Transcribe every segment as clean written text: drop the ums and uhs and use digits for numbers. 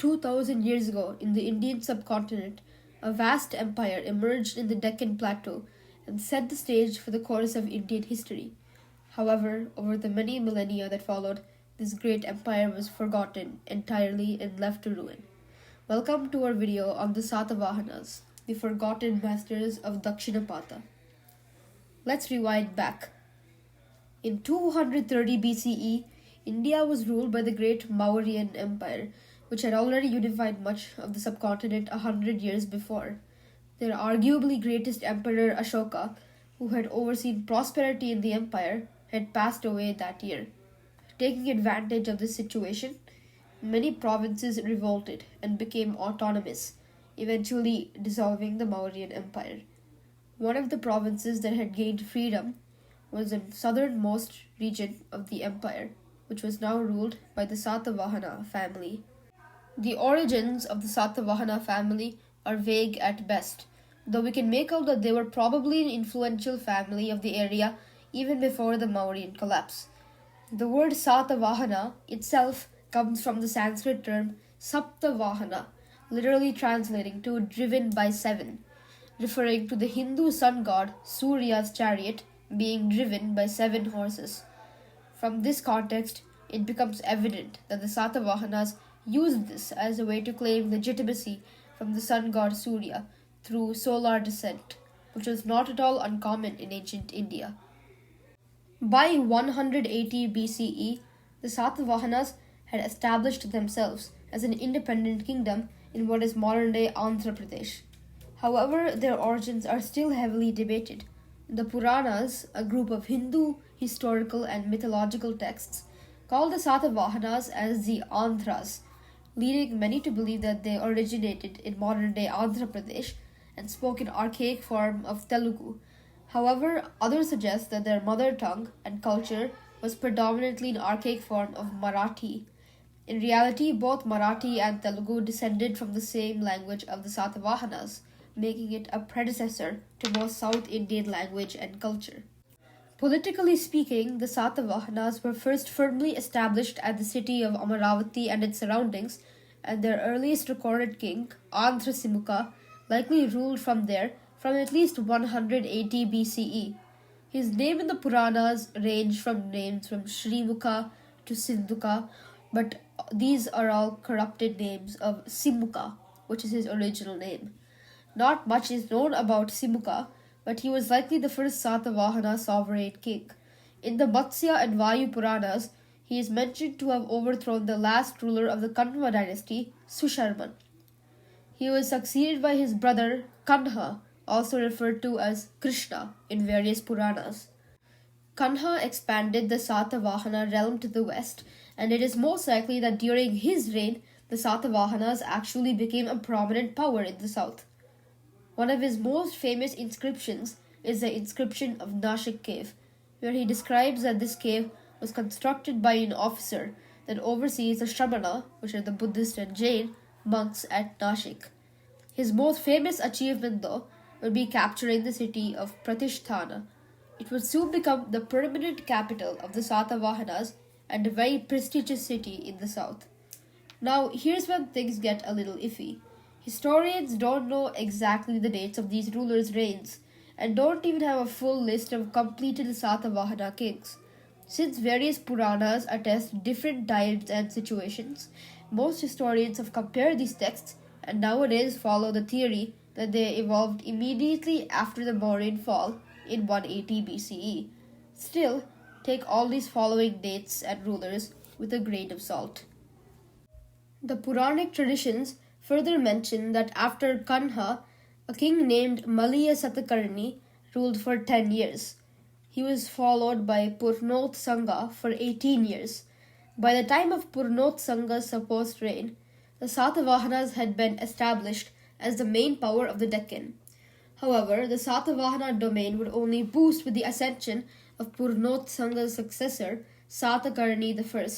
2,000 years ago, in the Indian subcontinent, a vast empire emerged in the Deccan Plateau and set the stage for the course of Indian history. However, over the many millennia that followed, this great empire was forgotten entirely and left to ruin. Welcome to our video on the Satavahanas, the forgotten masters of Dakshinapatha. Let's rewind back. In 230 BCE, India was ruled by the great Mauryan Empire, which had already unified much of the subcontinent 100 years before. Their arguably greatest emperor Ashoka, who had overseen prosperity in the empire, had passed away that year. Taking advantage of this situation, many provinces revolted and became autonomous, eventually dissolving the Mauryan Empire. One of the provinces that had gained freedom was the southernmost region of the empire, which was now ruled by the Satavahana family. The origins of the Satavahana family are vague at best, though we can make out that they were probably an influential family of the area even before the Mauryan collapse. The word Satavahana itself comes from the Sanskrit term Satavahana, literally translating to driven by seven, referring to the Hindu sun god Surya's chariot being driven by 7 horses. From this context, it becomes evident that the Satavahanas used this as a way to claim legitimacy from the sun god Surya through solar descent, which was not at all uncommon in ancient India. By 180 BCE, the Satavahanas had established themselves as an independent kingdom in what is modern-day Andhra Pradesh. However, their origins are still heavily debated. The Puranas, a group of Hindu historical and mythological texts, call the Satavahanas as the Andhras, leading many to believe that they originated in modern-day Andhra Pradesh and spoke an archaic form of Telugu. However, others suggest that their mother tongue and culture was predominantly an archaic form of Marathi. In reality, both Marathi and Telugu descended from the same language of the Satavahanas, making it a predecessor to both South Indian language and culture. Politically speaking, the Satavahanas were first firmly established at the city of Amaravati and its surroundings, and their earliest recorded king, Andhra Simuka, likely ruled from there from at least 180 BCE. His name in the Puranas range from names from Srimuka to Sindhuka, but these are all corrupted names of Simuka, which is his original name. Not much is known about Simuka, but he was likely the first Satavahana sovereign king. In the Matsya and Vayu Puranas, he is mentioned to have overthrown the last ruler of the Kanha dynasty, Susharman. He was succeeded by his brother Kanha, also referred to as Krishna in various Puranas. Kanha expanded the Satavahana realm to the west, and it is most likely that during his reign, the Satavahanas actually became a prominent power in the south. One of his most famous inscriptions is the inscription of Nashik cave, where he describes that this cave was constructed by an officer that oversees the Shramana, which are the Buddhist and Jain, monks at Nashik. His most famous achievement, though, would be capturing the city of Pratisthana. It would soon become the permanent capital of the Satavahanas and a very prestigious city in the south. Now, here's when things get a little iffy. Historians don't know exactly the dates of these rulers' reigns, and don't even have a full list of completed Satavahana kings. Since various Puranas attest different times and situations, most historians have compared these texts and nowadays follow the theory that they evolved immediately after the Mauryan fall in 180 BCE. Still, take all these following dates and rulers with a grain of salt. The Puranic traditions further mention that after Kanha, a king named Maliya Satakarni ruled for 10 years. He was followed by Purnot Sanga for 18 years. By the time of Purnot Sanga's supposed reign, the Satavahanas had been established as the main power of the Deccan. However, the Satavahana domain would only boost with the ascension of Purnot Sanga's successor, Satakarni I.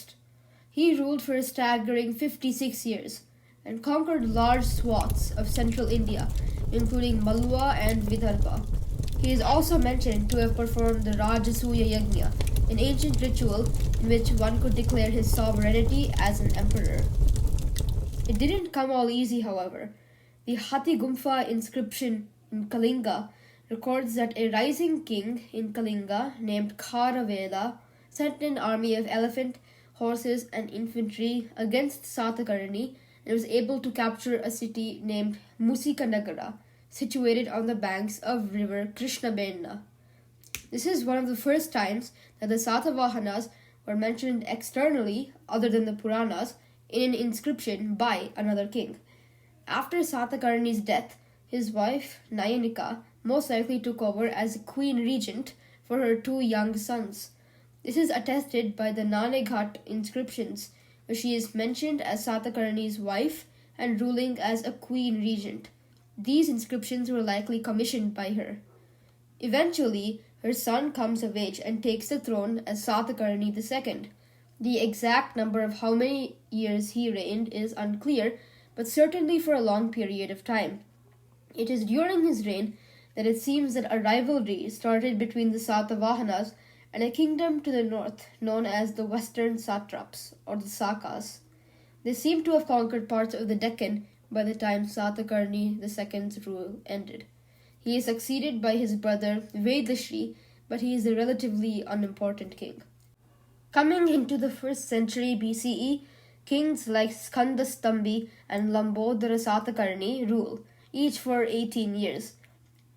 He ruled for a staggering 56 years and conquered large swaths of central India, including Malwa and Vidarbha. He is also mentioned to have performed the Rajasuya Yajna, an ancient ritual in which one could declare his sovereignty as an emperor. It didn't come all easy, however. The Hathigumpha inscription in Kalinga records that a rising king in Kalinga named Kharavela sent an army of elephant, horses, and infantry against Satakarni and was able to capture a city named Musikanagara, situated on the banks of river Krishnabena. This is one of the first times that the Satavahanas were mentioned externally, other than the Puranas, in an inscription by another king. After Satakarni's death, his wife, Nayanika, most likely took over as queen regent for her two young sons. This is attested by the Naneghat inscriptions, where she is mentioned as Satakarni's wife and ruling as a queen regent. These inscriptions were likely commissioned by her. Eventually, her son comes of age and takes the throne as Satakarni II. The exact number of how many years he reigned is unclear, but certainly for a long period of time. It is during his reign that it seems that a rivalry started between the Satavahanas and a kingdom to the north known as the Western Satraps, or the Sakas. They seem to have conquered parts of the Deccan by the time Satakarni II's rule ended. He is succeeded by his brother Vedashri, but he is a relatively unimportant king. Coming into the 1st century BCE, kings like Skandastambi and Lambodara Satakarni rule, each for 18 years.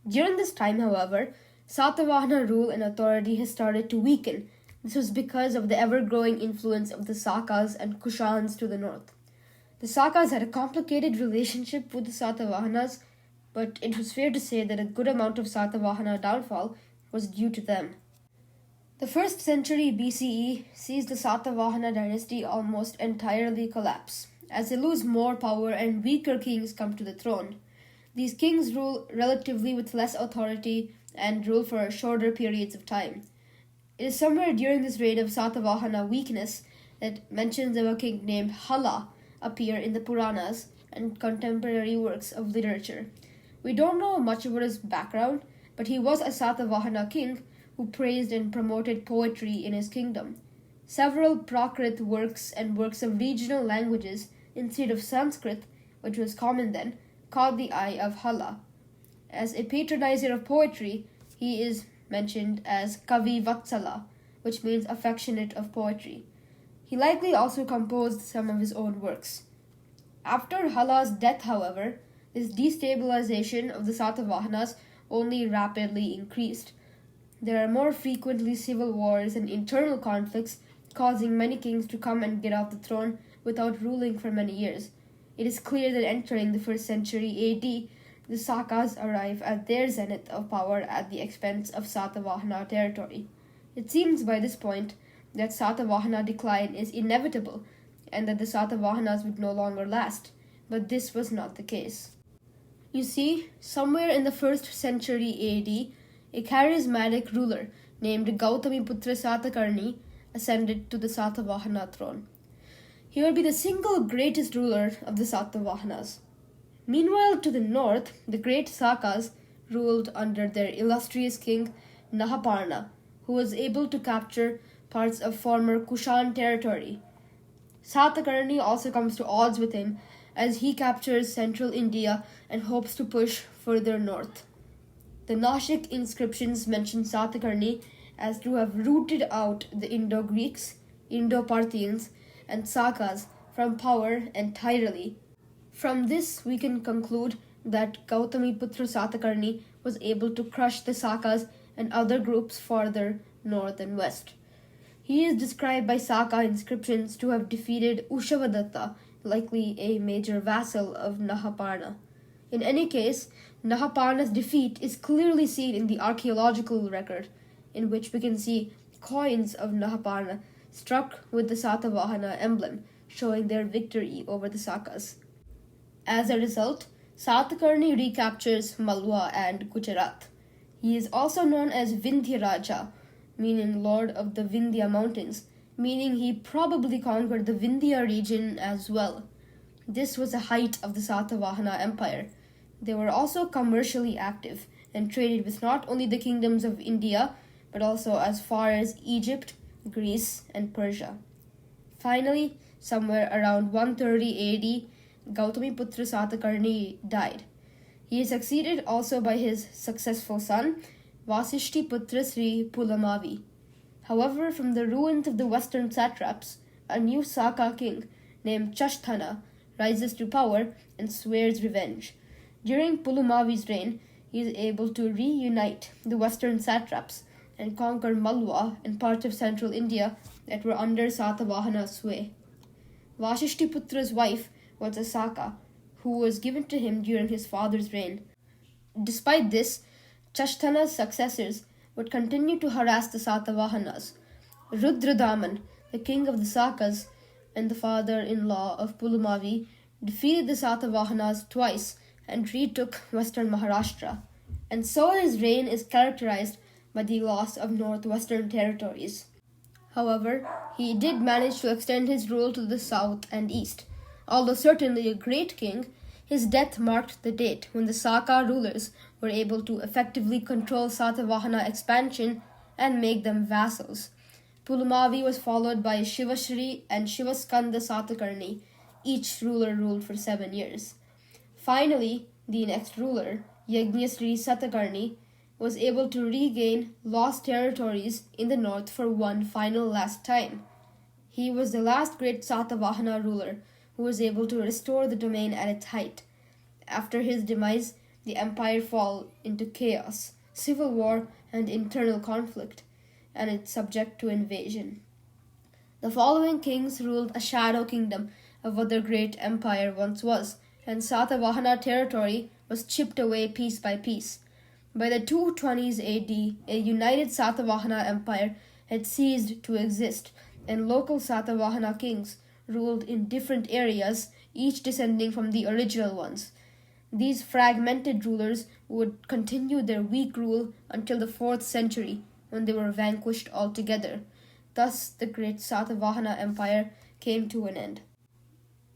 During this time, however, Satavahana rule and authority has started to weaken. This was because of the ever-growing influence of the Sakas and Kushans to the north. The Sakas had a complicated relationship with the Satavahanas, but it was fair to say that a good amount of Satavahana downfall was due to them. The 1st century BCE sees the Satavahana dynasty almost entirely collapse, as they lose more power and weaker kings come to the throne. These kings rule relatively with less authority and rule for shorter periods of time. It is somewhere during this reign of Satavahana weakness that mentions of a king named Hala appear in the Puranas and contemporary works of literature. We don't know much about his background, but he was a Satavahana king who praised and promoted poetry in his kingdom. Several Prakrit works and works of regional languages instead of Sanskrit, which was common then, caught the eye of Hala. As a patronizer of poetry, he is mentioned as Kavi Vatsala, which means affectionate of poetry. He likely also composed some of his own works. After Hala's death, however, this destabilization of the Satavahanas only rapidly increased. There are more frequently civil wars and internal conflicts, causing many kings to come and get off the throne without ruling for many years. It is clear that entering the 1st century AD, the Sakas arrive at their zenith of power at the expense of Satavahana territory. It seems by this point that Satavahana decline is inevitable and that the Satavahanas would no longer last, but this was not the case. You see, somewhere in the 1st century AD, a charismatic ruler named Gautamiputra Satakarni ascended to the Satavahana throne. He would be the single greatest ruler of the Satavahanas. Meanwhile, to the north, the great Sakas ruled under their illustrious king Nahaparna, who was able to capture parts of former Kushan territory. Satakarni also comes to odds with him as he captures central India and hopes to push further north. The Nashik inscriptions mention Satakarni as to have rooted out the Indo-Greeks, Indo-Parthians, and Sakas from power entirely. From this, we can conclude that Gautamiputra Satakarni was able to crush the Sakas and other groups farther north and west. He is described by Saka inscriptions to have defeated Ushavadatta, likely a major vassal of Nahaparna. In any case, Nahaparna's defeat is clearly seen in the archaeological record, in which we can see coins of Nahaparna struck with the Satavahana emblem, showing their victory over the Sakas. As a result, Satakarni recaptures Malwa and Gujarat. He is also known as Vindhyaraja, meaning Lord of the Vindhya Mountains, meaning he probably conquered the Vindhya region as well. This was the height of the Satavahana Empire. They were also commercially active and traded with not only the kingdoms of India, but also as far as Egypt, Greece, and Persia. Finally, somewhere around 130 AD, Gautamiputra Satakarni died. He is succeeded also by his successful son, Vasishtiputra Sri Pulamavi. However, from the ruins of the Western Satraps, a new Saka king named Chashthana rises to power and swears revenge. During Pulumavi's reign, he is able to reunite the Western Satraps and conquer Malwa and parts of central India that were under Satavahana sway. Vashishtiputra's wife was a Saka, who was given to him during his father's reign. Despite this, Chashthana's successors would continue to harass the Satavahanas. Rudradaman, the king of the Sakas and the father-in-law of Pulumavi, defeated the Satavahanas twice and retook western Maharashtra. And so his reign is characterized by the loss of northwestern territories. However, he did manage to extend his rule to the south and east. Although certainly a great king, his death marked the date when the Saka rulers were able to effectively control Satavahana expansion and make them vassals. Pulumavi was followed by Shivashri and Shivaskanda Satakarni. Each ruler ruled for 7 years. Finally, the next ruler, Yajnasri Satakarni, was able to regain lost territories in the north for one final last time. He was the last great Satavahana ruler who was able to restore the domain at its height. After his demise, the empire fell into chaos, civil war, and internal conflict, and it's subject to invasion. The following kings ruled a shadow kingdom of what their great empire once was, and Satavahana territory was chipped away piece by piece. By the 220s AD, a united Satavahana Empire had ceased to exist, and local Satavahana kings ruled in different areas, each descending from the original ones. These fragmented rulers would continue their weak rule until the 4th century, when they were vanquished altogether. Thus, the great Satavahana Empire came to an end.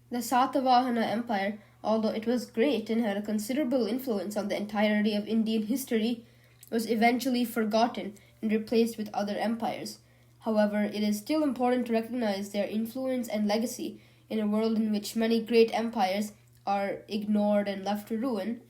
The Satavahana Empire, although it was great and had a considerable influence on the entirety of Indian history, was eventually forgotten and replaced with other empires. However, it is still important to recognize their influence and legacy in a world in which many great empires are ignored and left to ruin.